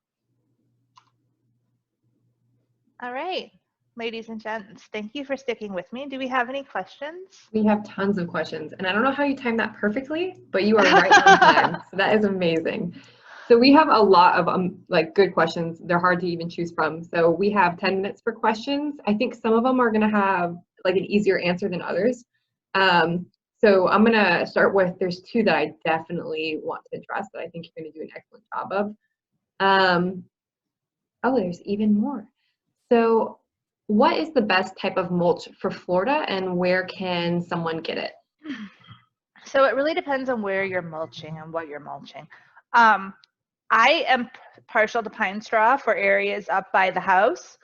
All right. Ladies and gents, thank you for sticking with me. Do we have any questions? We have tons of questions, and I don't know how you timed that perfectly, but you are right on time. So that is amazing. So we have a lot of like good questions. They're hard to even choose from. So we have 10 minutes for questions. I think some of them are going to have like an easier answer than others. So I'm going to start with, there's two that I definitely want to address that I think you're going to do an excellent job of. Oh, there's even more. So what is the best type of mulch for Florida, and where can someone get it? So it really depends on where you're mulching and what you're mulching. I am partial to pine straw for areas up by the house,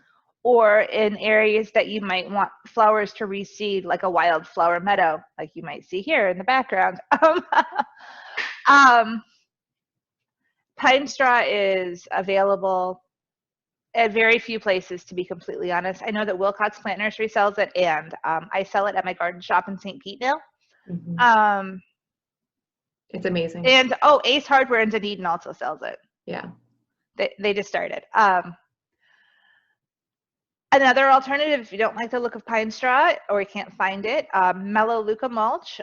or in areas that you might want flowers to reseed, like a wildflower meadow, like you might see here in the background. Pine straw is available at very few places, to be completely honest. I know that Wilcox Plant Nursery sells it, and I sell it at my garden shop in St. Pete now. Mm-hmm. It's amazing. And oh, Ace Hardware in Dunedin also sells it. Yeah. They just started. Another alternative, if you don't like the look of pine straw or you can't find it, Melaleuca mulch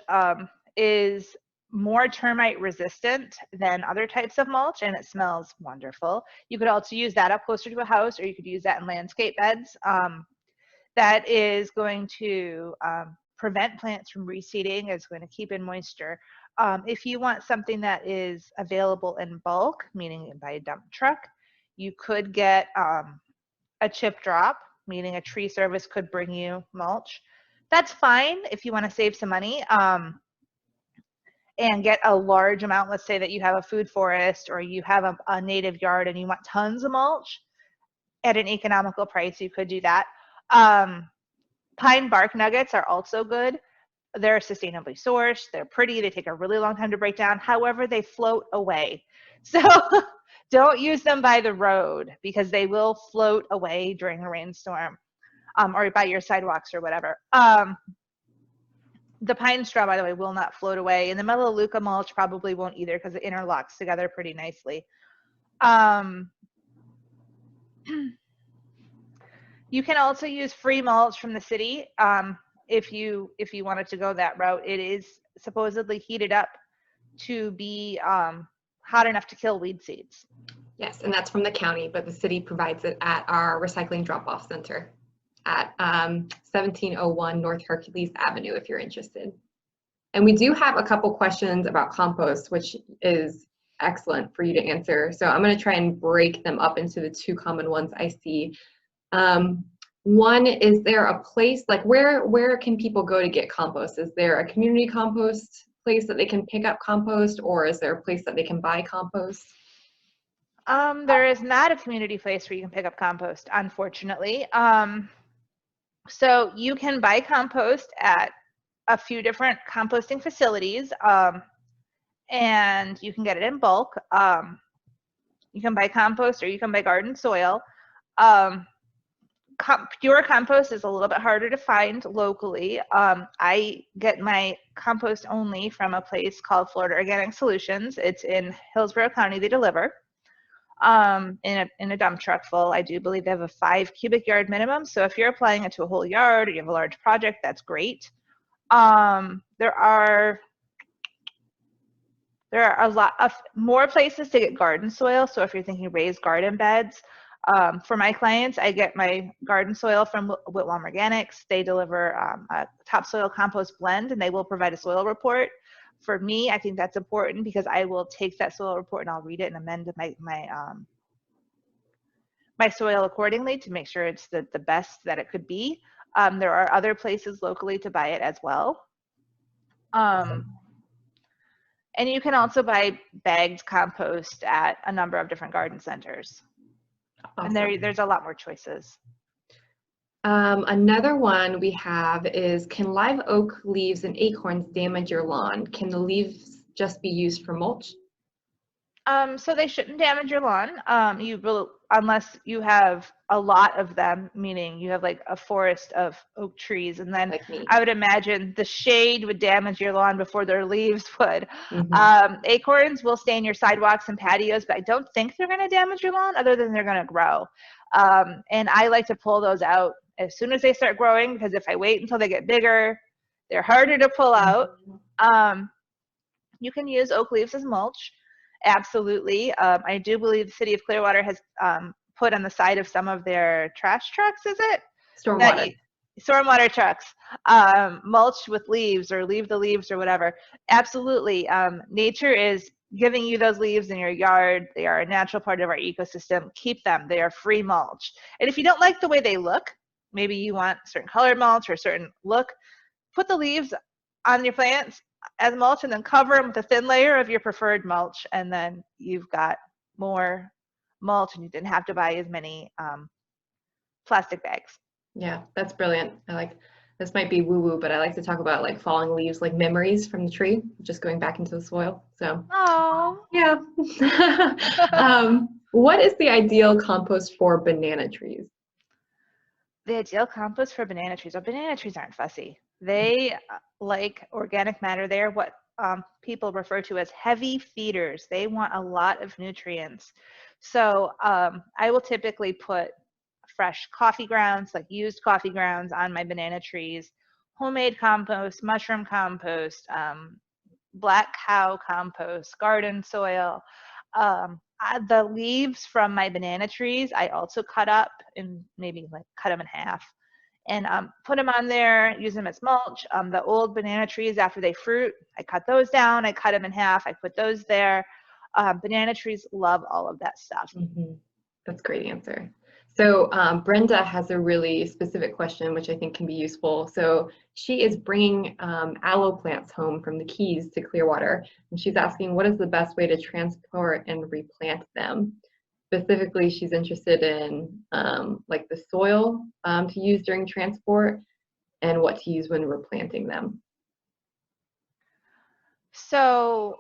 is more termite resistant than other types of mulch, and it smells wonderful. You could also use that up closer to a house, or you could use that in landscape beds. That is going to prevent plants from reseeding. It's going to keep in moisture. If you want something that is available in bulk, meaning by a dump truck, you could get a chip drop, meaning a tree service could bring you mulch. That's fine if you want to save some money and get a large amount. Let's say that you have a food forest, or you have a native yard and you want tons of mulch at an economical price, you could do that. Pine bark nuggets are also good. They're sustainably sourced, they're pretty, they take a really long time to break down. However, they float away. So don't use them by the road, because they will float away during a rainstorm, or by your sidewalks or whatever. The pine straw, by the way, will not float away, and the Melaleuca mulch probably won't either, because it interlocks together pretty nicely. You can also use free mulch from the city if you wanted to go that route. It is supposedly heated up to be hot enough to kill weed seeds. Yes, and that's from the county, but the city provides it at our recycling drop-off center at 1701 North Hercules Avenue, if you're interested. And we do have a couple questions about compost, which is excellent for you to answer. So I'm going to try and break them up into the two common ones I see. One, is there a place, like where can people go to get compost? Is there a community compost place that they can pick up compost, or is there a place that they can buy compost? There is not a community place where you can pick up compost, unfortunately. So you can buy compost at a few different composting facilities. and you can get it in bulk. You can buy compost or you can buy garden soil. Pure compost is a little bit harder to find locally. I get my compost only from a place called Florida Organic Solutions. It's in Hillsborough County. They deliver in a dump truck full. I do believe they have a 5 cubic yard minimum. So if you're applying it to a whole yard or you have a large project, that's great. There are a lot of more places to get garden soil. So if you're thinking raised garden beds, for my clients, I get my garden soil from Whitwam Organics. They deliver a topsoil compost blend, and they will provide a soil report. For me, I think that's important because I will take that soil report and I'll read it and amend my soil accordingly to make sure it's the best that it could be. There are other places locally to buy it as well. And you can also buy bagged compost at a number of different garden centers. Awesome. And there's a lot more choices. Another one we have is, can live oak leaves and acorns damage your lawn? Can the leaves just be used for mulch? So they shouldn't damage your lawn. Unless you have a lot of them, meaning you have like a forest of oak trees, and then like I would imagine the shade would damage your lawn before their leaves would. Mm-hmm. Acorns will stay in your sidewalks and patios, but I don't think they're going to damage your lawn other than they're going to grow. And I like to pull those out as soon as they start growing, because if I wait until they get bigger, they're harder to pull out. You can use oak leaves as mulch. Absolutely. I do believe the city of Clearwater has put on the side of some of their trash trucks, is it? Stormwater trucks, mulch with leaves or leave the leaves or whatever. Absolutely. Nature is giving you those leaves in your yard. They are a natural part of our ecosystem. Keep them. They are free mulch. And if you don't like the way they look, maybe you want certain colored mulch or a certain look, put the leaves on your plants as mulch and then cover them with a thin layer of your preferred mulch, and then you've got more mulch and you didn't have to buy as many plastic bags. Yeah, that's brilliant. This might be woo-woo, but I like to talk about like falling leaves, like memories from the tree, just going back into the soil. So, oh yeah. What is the ideal compost for banana trees? The ideal compost for banana trees. Well, banana trees aren't fussy. They like organic matter. They're what people refer to as heavy feeders. They want a lot of nutrients. So I will typically put fresh coffee grounds, like used coffee grounds, on my banana trees, homemade compost, mushroom compost, black cow compost, garden soil. The leaves from my banana trees, I also cut up and maybe like cut them in half and put them on there, use them as mulch. The old banana trees, after they fruit, I cut those down, I cut them in half, I put those there. Banana trees love all of that stuff. Mm-hmm. That's a great answer. So Brenda has a really specific question, which I think can be useful. So she is bringing aloe plants home from the Keys to Clearwater, and she's asking, what is the best way to transport and replant them? Specifically, she's interested in like the soil to use during transport and what to use when replanting them. So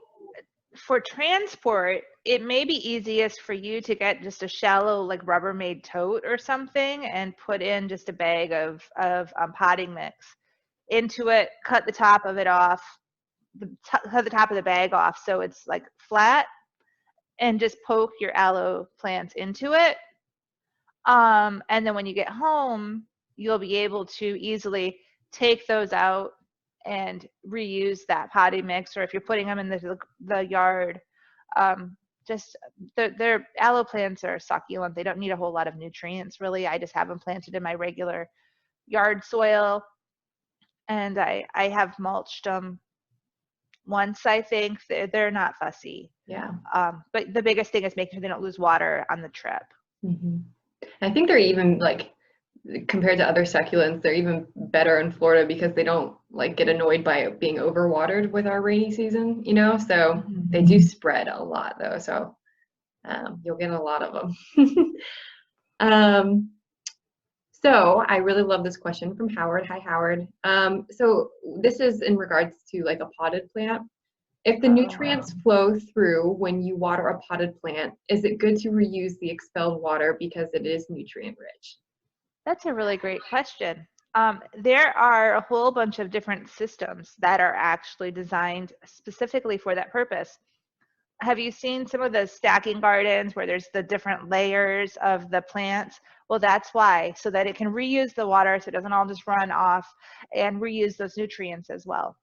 for transport, it may be easiest for you to get just a shallow like Rubbermaid tote or something and put in just a bag of potting mix into it, cut the top of it off, cut the top of the bag off so it's like flat, and just poke your aloe plants into it. And then when you get home, you'll be able to easily take those out and reuse that potting mix, or if you're putting them in the yard, just their aloe plants are succulent. They don't need a whole lot of nutrients, really. I just have them planted in my regular yard soil, and I have mulched them once. I think they're not fussy. Yeah. But the biggest thing is making sure they don't lose water on the trip. Mm-hmm. I think they're even like, compared to other succulents, they're even better in Florida because they don't like get annoyed by being overwatered with our rainy season, you know, so they do spread a lot though. So you'll get a lot of them. So I really love this question from Howard. Hi, Howard. So this is in regards to like a potted plant. If the nutrients flow through when you water a potted plant, is it good to reuse the expelled water because it is nutrient rich? That's a really great question. There are a whole bunch of different systems that are actually designed specifically for that purpose. Have you seen some of the stacking gardens where there's the different layers of the plants? Well, that's why, so that it can reuse the water so it doesn't all just run off, and reuse those nutrients as well.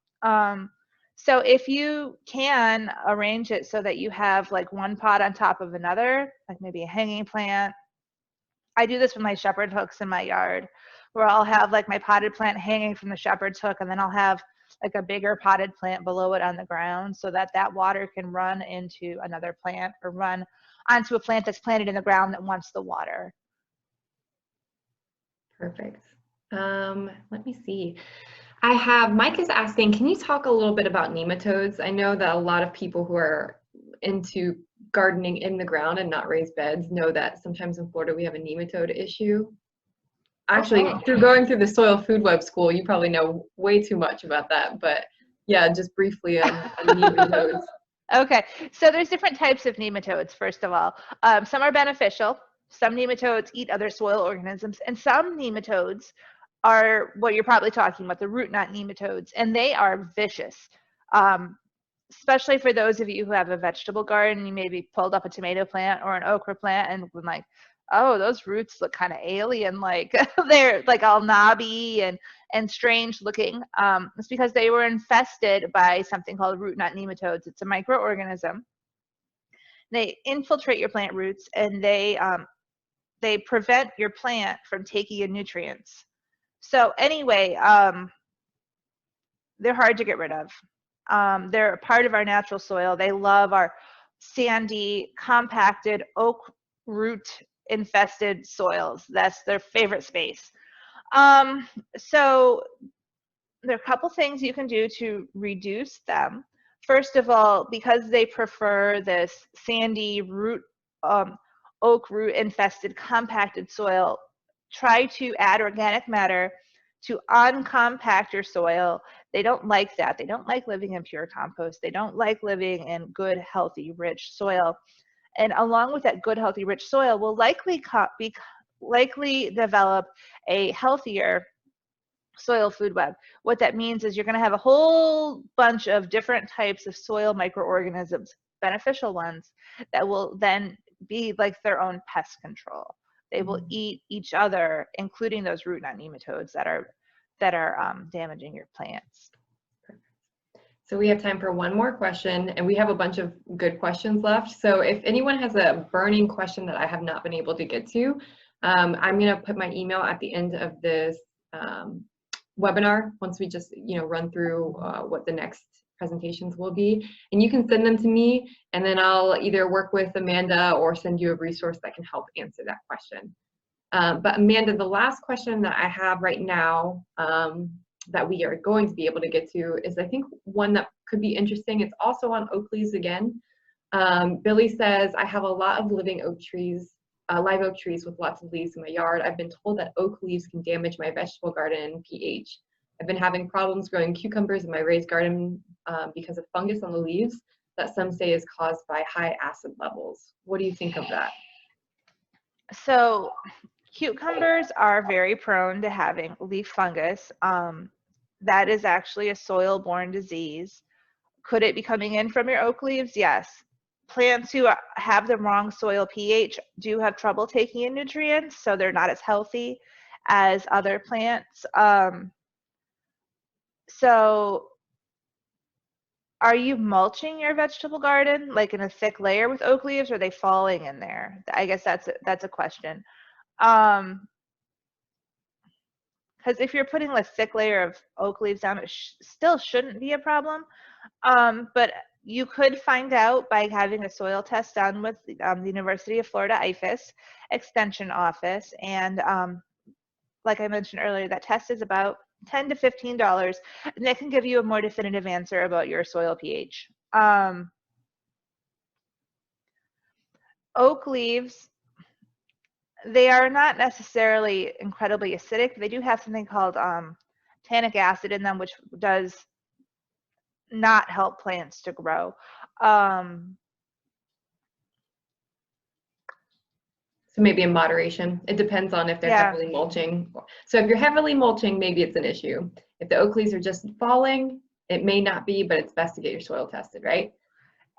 So if you can arrange it so that you have like one pot on top of another, like maybe a hanging plant. I do this with my shepherd hooks in my yard, where I'll have like my potted plant hanging from the shepherd's hook, and then I'll have like a bigger potted plant below it on the ground, so that that water can run into another plant or run onto a plant that's planted in the ground that wants the water. Perfect. Let me see. Mike is asking, can you talk a little bit about nematodes? I know that a lot of people who are into gardening in the ground and not raised beds know that sometimes in Florida we have a nematode issue. Actually, through going through the Soil Food Web School, you probably know way too much about that, but yeah, just briefly on nematodes. Okay, so there's different types of nematodes, first of all. Some are beneficial. Some nematodes eat other soil organisms, and some nematodes are what you're probably talking about, the root knot nematodes, and they are vicious. Especially for those of you who have a vegetable garden, you maybe pulled up a tomato plant or an okra plant and been like, oh, those roots look kind of alien, like they're like all knobby and strange looking. It's because they were infested by something called root knot nematodes. It's a microorganism. They infiltrate your plant roots, and they prevent your plant from taking in nutrients. So anyway, they're hard to get rid of. They're a part of our natural soil. They love our sandy, compacted, oak root infested soils. That's their favorite space. So there are a couple things you can do to reduce them. First of all, because they prefer this sandy root, oak root infested compacted soil, try to add organic matter to uncompact your soil. They don't like that. They don't like living in pure compost. They don't like living in good, healthy, rich soil. And along with that good, healthy, rich soil will likely develop a healthier soil food web. What that means is you're going to have a whole bunch of different types of soil microorganisms, beneficial ones, that will then be like their own pest control. They will eat each other, including those root knot nematodes that are damaging your plants. So we have time for one more question, and we have a bunch of good questions left. So if anyone has a burning question that I have not been able to get to, I'm going to put my email at the end of this webinar once we just run through what the next presentations will be, and you can send them to me, and then I'll either work with Amanda or send you a resource that can help answer that question. But Amanda, the last question that I have right now that we are going to be able to get to is, I think, one that could be interesting. It's also on oak leaves again. Billy says, I have a lot of living oak trees, live oak trees with lots of leaves in my yard. I've been told that oak leaves can damage my vegetable garden pH. I've been having problems growing cucumbers in my raised garden because of fungus on the leaves that some say is caused by high acid levels. What do you think of that? So cucumbers are very prone to having leaf fungus. That is actually a soil-borne disease. Could it be coming in from your oak leaves? Yes. Plants who have the wrong soil pH do have trouble taking in nutrients, so they're not as healthy as other plants. So are you mulching your vegetable garden like in a thick layer with oak leaves, or are they falling in there? I guess that's a question. Because if you're putting a thick layer of oak leaves down, it still shouldn't be a problem. But you could find out by having a soil test done with the University of Florida IFAS Extension Office. And like I mentioned earlier, that test is about $10 to $15, and that can give you a more definitive answer about your soil pH. Oak leaves, they are not necessarily incredibly acidic. They do have something called tannic acid in them, which does not help plants to grow. So maybe in moderation. It depends on if they're Yeah, heavily mulching. So if you're heavily mulching, maybe it's an issue. If the oak leaves are just falling, it may not be, but it's best to get your soil tested, right?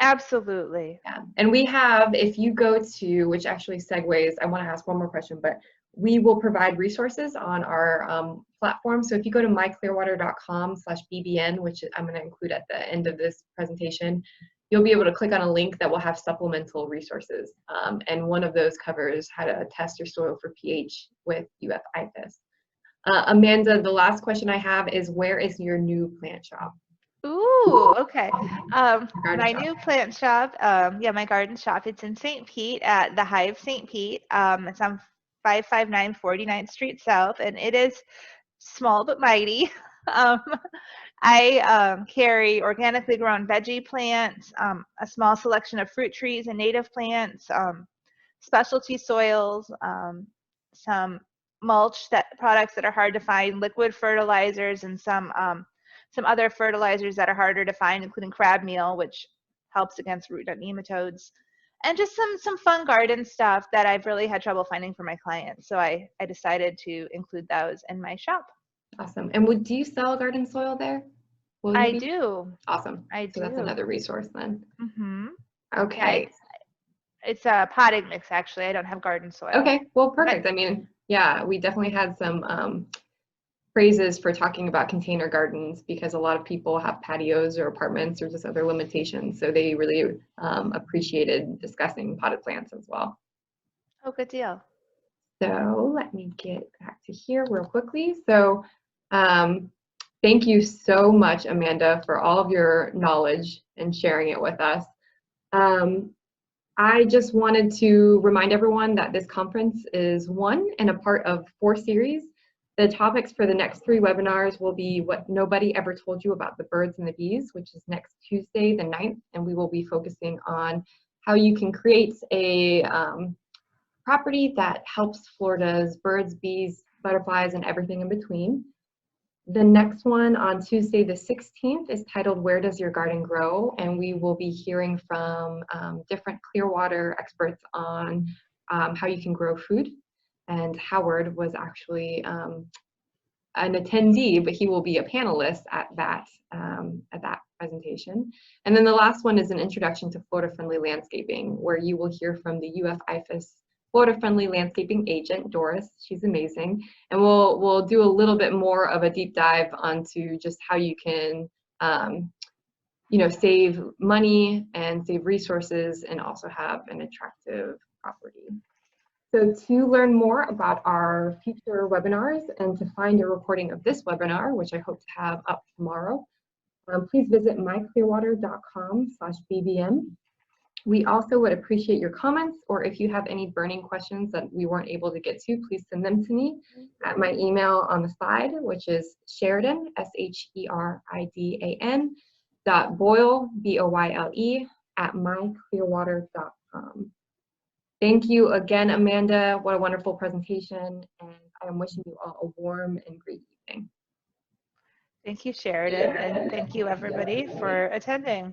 absolutely. Yeah. And we have, if you go to, which actually segues, I want to ask one more question, but we will provide resources on our platform. So if you go to myclearwater.com/bbn, which I'm going to include at the end of this presentation, you'll be able to click on a link that will have supplemental resources. And one of those covers how to test your soil for pH with UF IFAS. Amanda, the last question I have is, where is your new plant shop? Ooh, okay. Garden My shop. new plant shop, yeah, my garden shop, it's in St. Pete at the Hive St. Pete. It's on 559 49th Street South, and it is small but mighty. Um, I carry organically grown veggie plants, a small selection of fruit trees and native plants, specialty soils, some mulch products that are hard to find, liquid fertilizers, and some other fertilizers that are harder to find, including crab meal, which helps against root nematodes, and just some fun garden stuff that I've really had trouble finding for my clients. So I decided to include those in my shop. Awesome. And do you sell garden soil there? Will you I be? do. Awesome. I So that's do. another resource then. Mm-hmm. Okay. Yeah, it's a potting mix, actually. I don't have garden soil. Okay. Well, perfect. I mean, yeah, we definitely had some phrases for talking about container gardens because a lot of people have patios or apartments or just other limitations. So they really appreciated discussing potted plants as well. Oh, good deal. So let me get back to here real quickly. So thank you so much, Amanda, for all of your knowledge and sharing it with us. I just wanted to remind everyone that this conference is one and a part of 4 series. The topics for the next 3 webinars will be What Nobody Ever Told You About the Birds and the Bees, which is next Tuesday, the 9th, and we will be focusing on how you can create a property that helps Florida's birds, bees, butterflies, and everything in between. The next one on Tuesday the 16th is titled Where Does Your Garden Grow? And we will be hearing from different Clearwater experts on how you can grow food. And Howard was actually an attendee, but he will be a panelist at that presentation. And then the last one is an introduction to Florida-friendly landscaping, where you will hear from the UF IFAS Florida-friendly landscaping agent, Doris. She's amazing. And we'll do a little bit more of a deep dive onto just how you can, save money and save resources and also have an attractive property. So to learn more about our future webinars and to find a recording of this webinar, which I hope to have up tomorrow, please visit myclearwater.com/bbn. We also would appreciate your comments, or if you have any burning questions that we weren't able to get to, please send them to me at my email on the side, which is Sheridan, SHERIDAN, .boyle, BOYLE, at myclearwater.com. Thank you again, Amanda. What a wonderful presentation, and I am wishing you all a warm and great evening. Thank you, Sheridan, and thank you, everybody, for attending.